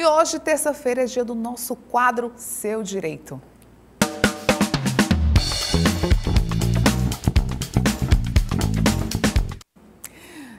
E hoje, terça-feira, é dia do nosso quadro Seu Direito.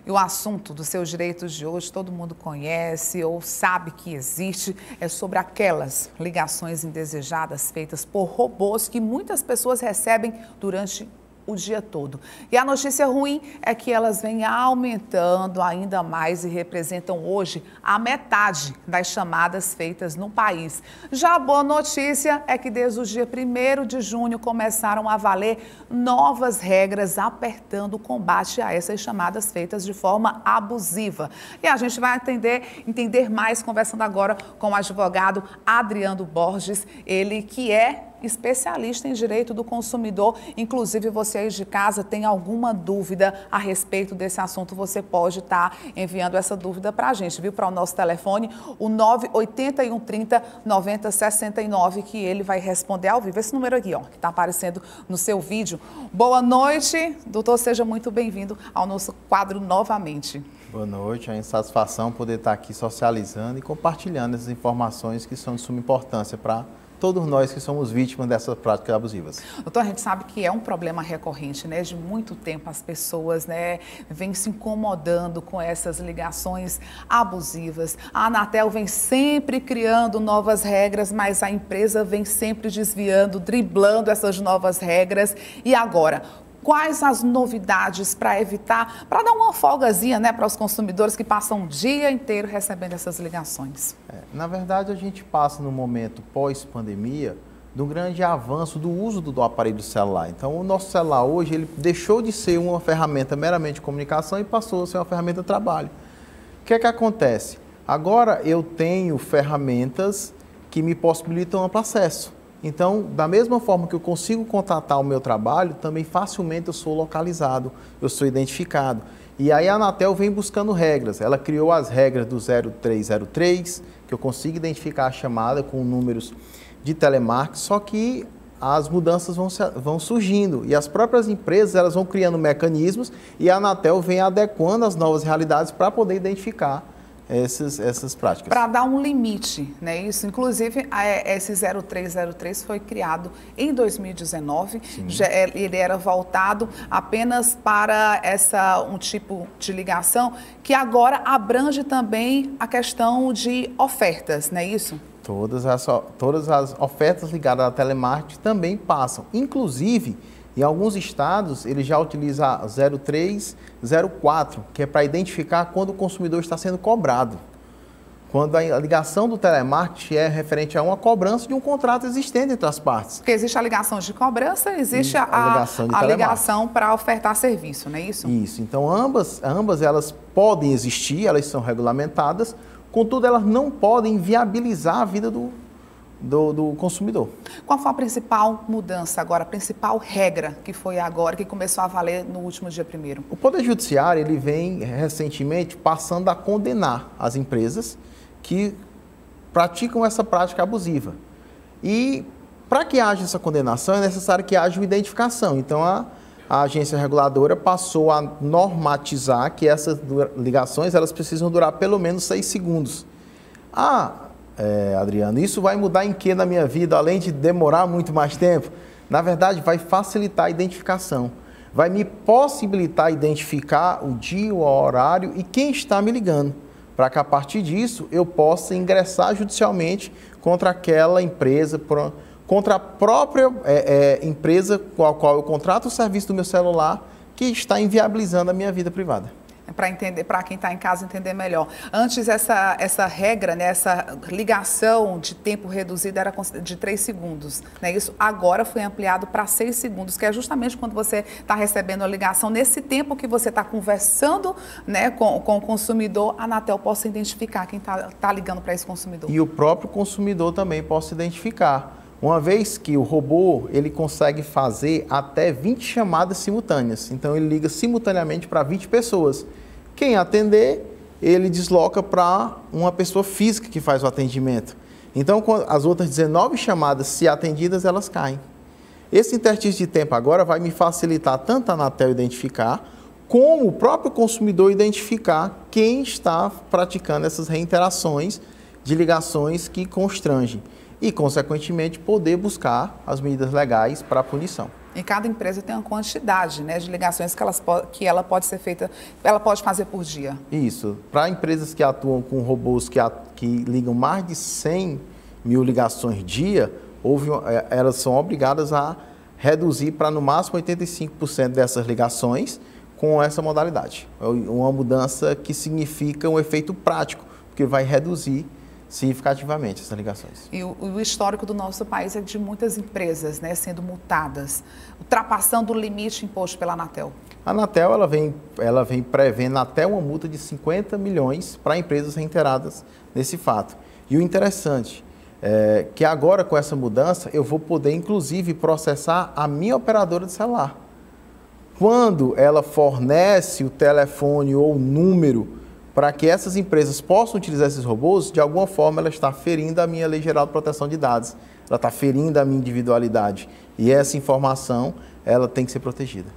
E o assunto dos seus direitos de hoje todo mundo conhece ou sabe que existe, é sobre aquelas ligações indesejadas feitas por robôs que muitas pessoas recebem durante o dia todo. E a notícia ruim é que elas vêm aumentando ainda mais e representam hoje a metade das chamadas feitas no país. Já a boa notícia é que desde o dia 1º de junho começaram a valer novas regras apertando o combate a essas chamadas feitas de forma abusiva. E a gente vai entender mais conversando agora com o advogado Adriano Borges, ele que é especialista em direito do consumidor. Inclusive, você aí de casa tem alguma dúvida a respeito desse assunto, você pode estar enviando essa dúvida para a gente, viu? Para o nosso telefone, o 98130-9069, que ele vai responder ao vivo. Esse número aqui, ó, que está aparecendo no seu vídeo. Boa noite, doutor, seja muito bem-vindo ao nosso quadro novamente. Boa noite, é uma satisfação poder estar aqui socializando e compartilhando essas informações que são de suma importância para todos nós que somos vítimas dessas práticas abusivas. Doutor, a gente sabe que é um problema recorrente, né? De muito tempo as pessoas, né, vêm se incomodando com essas ligações abusivas. A Anatel vem sempre criando novas regras, mas a empresa vem sempre desviando, driblando essas novas regras. E agora, quais as novidades para evitar, para dar uma folgazinha, né, para os consumidores que passam o dia inteiro recebendo essas ligações? Na verdade, a gente passa no momento pós-pandemia de um grande avanço do uso do aparelho celular. Então, o nosso celular hoje, ele deixou de ser uma ferramenta meramente de comunicação e passou a ser uma ferramenta de trabalho. O que é que acontece? Agora eu tenho ferramentas que me possibilitam amplo acesso. Então, da mesma forma que eu consigo contratar o meu trabalho, também facilmente eu sou localizado, eu sou identificado. E aí a Anatel vem buscando regras. Ela criou as regras do 0303, que eu consigo identificar a chamada com números de telemarketing, só que as mudanças vão surgindo. E as próprias empresas elas vão criando mecanismos e a Anatel vem adequando as novas realidades para poder identificar essas práticas. Para dar um limite, né? Isso, inclusive, esse 0303 foi criado em 2019. Ele era voltado apenas para um tipo de ligação que agora abrange também a questão de ofertas, não é isso? Todas as ofertas ligadas à telemarketing também passam. Inclusive, em alguns estados, ele já utiliza 0304, que é para identificar quando o consumidor está sendo cobrado. Quando a ligação do telemarketing é referente a uma cobrança de um contrato existente entre as partes. Porque existe a ligação de cobrança, existe a ligação para ofertar serviço, não é isso? Isso. Então, ambas elas podem existir, elas são regulamentadas, contudo, elas não podem viabilizar a vida do consumidor. Qual foi a principal mudança agora, a principal regra que foi agora, que começou a valer no último dia 1º? O Poder Judiciário, ele vem recentemente passando a condenar as empresas que praticam essa prática abusiva. E para que haja essa condenação é necessário que haja uma identificação. Então a agência reguladora passou a normatizar que essas ligações elas precisam durar pelo menos 6 segundos. Adriano, isso vai mudar em que na minha vida, além de demorar muito mais tempo? Na verdade, vai facilitar a identificação. Vai me possibilitar identificar o dia, o horário e quem está me ligando, para que a partir disso eu possa ingressar judicialmente contra aquela empresa, contra a própria empresa com a qual eu contrato o serviço do meu celular que está inviabilizando a minha vida privada. Para entender, para quem está em casa entender melhor. Antes essa regra, né, essa ligação de tempo reduzido era de 3 segundos, né? Isso agora foi ampliado para 6 segundos, que é justamente quando você está recebendo a ligação, nesse tempo que você está conversando, né, com o consumidor, a Anatel possa identificar quem está ligando para esse consumidor. E o próprio consumidor também possa identificar. Uma vez que o robô ele consegue fazer até 20 chamadas simultâneas, então ele liga simultaneamente para 20 pessoas. Quem atender, ele desloca para uma pessoa física que faz o atendimento. Então, as outras 19 chamadas, se atendidas, elas caem. Esse interstício de tempo agora vai me facilitar tanto a Anatel identificar, como o próprio consumidor identificar quem está praticando essas reiterações de ligações que constrangem e, consequentemente, poder buscar as medidas legais para a punição. E cada empresa tem uma quantidade, né, de ligações que ela pode ser feita, ela pode fazer por dia. Isso. Para empresas que atuam com robôs que ligam mais de 100 mil ligações dia, elas são obrigadas a reduzir para no máximo 85% dessas ligações com essa modalidade. É uma mudança que significa um efeito prático, porque vai reduzir significativamente essas ligações. E o histórico do nosso país é de muitas empresas, né, sendo multadas, ultrapassando o limite imposto pela Anatel. A Anatel ela vem prevendo até uma multa de 50 milhões para empresas reiteradas nesse fato. E o interessante é que agora, com essa mudança, eu vou poder, inclusive, processar a minha operadora de celular. Quando ela fornece o telefone ou o número para que essas empresas possam utilizar esses robôs, de alguma forma ela está ferindo a minha Lei Geral de Proteção de Dados, ela está ferindo a minha individualidade. E essa informação, ela tem que ser protegida.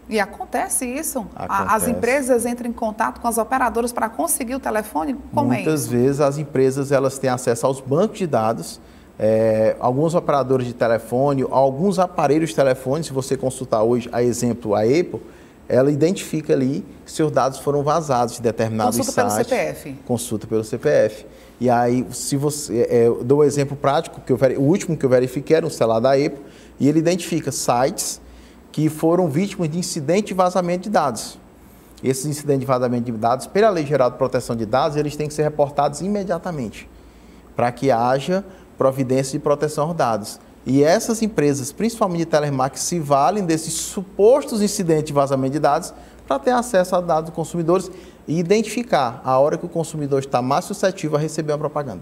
E acontece isso? Acontece. As empresas entram em contato com as operadoras para conseguir o telefone? Como é isso? Muitas vezes as empresas elas têm acesso aos bancos de dados, alguns operadores de telefone, alguns aparelhos de telefone, se você consultar hoje, a exemplo, a Apple, ela identifica ali se seus dados foram vazados de determinados sites. Consulta pelo CPF. Consulta pelo CPF. E aí, se você, eu dou um exemplo prático, o último que eu verifiquei era um celular da Apple, e ele identifica sites que foram vítimas de incidente de vazamento de dados. Esses incidentes de vazamento de dados, pela Lei Geral de Proteção de Dados, eles têm que ser reportados imediatamente, para que haja providência de proteção aos dados. E essas empresas, principalmente de telemarketing, se valem desses supostos incidentes de vazamento de dados para ter acesso a dados dos consumidores e identificar a hora que o consumidor está mais suscetível a receber uma propaganda.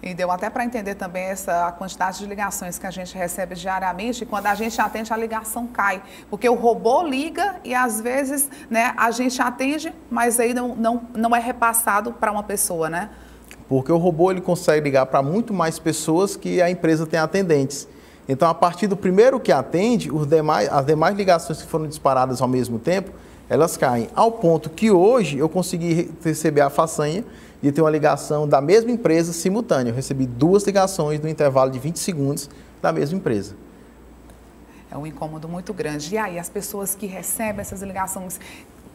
E deu até para entender também a quantidade de ligações que a gente recebe diariamente, e quando a gente atende, a ligação cai. Porque o robô liga e, às vezes, né, a gente atende, mas aí não é repassado para uma pessoa, né? Porque o robô ele consegue ligar para muito mais pessoas que a empresa tem atendentes. Então, a partir do primeiro que atende, as demais ligações que foram disparadas ao mesmo tempo, elas caem. Ao ponto que hoje eu consegui receber a façanha de ter uma ligação da mesma empresa simultânea. Eu recebi 2 ligações no intervalo de 20 segundos da mesma empresa. É um incômodo muito grande. E aí, as pessoas que recebem essas ligações,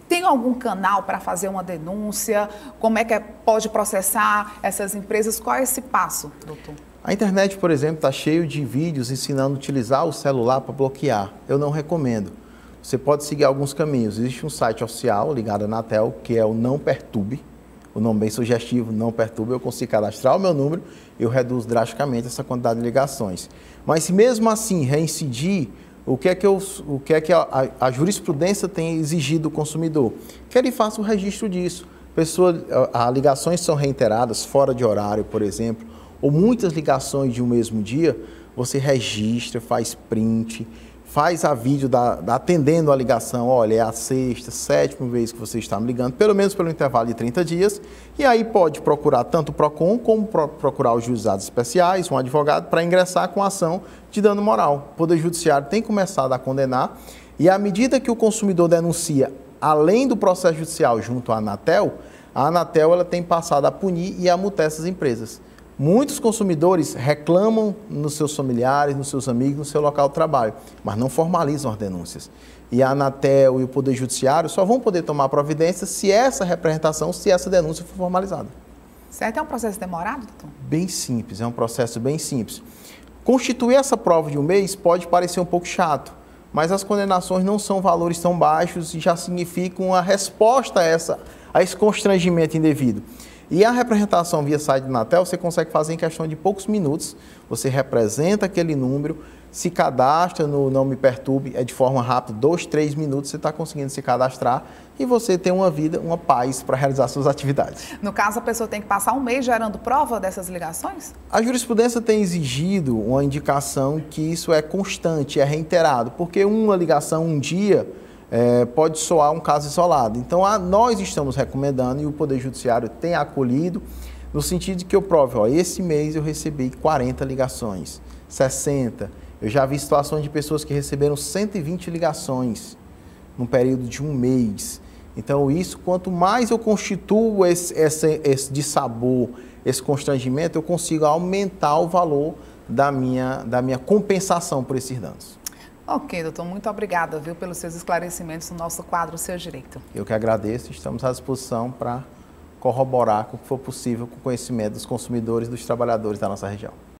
tem algum canal para fazer uma denúncia? Como é que pode processar essas empresas? Qual é esse passo, doutor? A internet, por exemplo, está cheio de vídeos ensinando a utilizar o celular para bloquear. Eu não recomendo. Você pode seguir alguns caminhos. Existe um site oficial ligado à Anatel, que é o Não Perturbe. O nome bem sugestivo, Não Perturbe. Eu consigo cadastrar o meu número e eu reduzo drasticamente essa quantidade de ligações. Mas se mesmo assim reincidir, o que é que a jurisprudência tem exigido do consumidor? Que ele faça o registro disso. As ligações são reiteradas, fora de horário, por exemplo, ou muitas ligações de um mesmo dia, você registra, faz print, faz a vídeo atendendo a ligação, olha, é a 6ª, 7ª vez que você está me ligando, pelo menos pelo intervalo de 30 dias, e aí pode procurar tanto o PROCON como procurar os juizados especiais, um advogado, para ingressar com ação de dano moral. O Poder Judiciário tem começado a condenar, e à medida que o consumidor denuncia, além do processo judicial junto à Anatel, a Anatel ela tem passado a punir e a multar essas empresas. Muitos consumidores reclamam nos seus familiares, nos seus amigos, no seu local de trabalho, mas não formalizam as denúncias. E a Anatel e o Poder Judiciário só vão poder tomar providência se essa representação, se essa denúncia for formalizada. Certo? É um processo demorado, doutor? Bem simples, é um processo bem simples. Constituir essa prova de um mês pode parecer um pouco chato, mas as condenações não são valores tão baixos e já significam uma resposta a esse constrangimento indevido. E a representação via site do Anatel você consegue fazer em questão de poucos minutos. Você representa aquele número, se cadastra no Não Me Perturbe, é de forma rápida, 2, 3 minutos você está conseguindo se cadastrar e você tem uma vida, uma paz para realizar suas atividades. No caso, a pessoa tem que passar um mês gerando prova dessas ligações? A jurisprudência tem exigido uma indicação que isso é constante, é reiterado, porque uma ligação um dia pode soar um caso isolado. Então, nós estamos recomendando e o Poder Judiciário tem acolhido no sentido de que eu prove, esse mês eu recebi 40 ligações, 60. Eu já vi situações de pessoas que receberam 120 ligações num período de um mês. Então, quanto mais eu constituo esse dissabor, esse constrangimento, eu consigo aumentar o valor da minha compensação por esses danos. Ok, doutor, muito obrigada, viu, pelos seus esclarecimentos no nosso quadro Seu Direito. Eu que agradeço, estamos à disposição para corroborar com o que for possível com o conhecimento dos consumidores e dos trabalhadores da nossa região.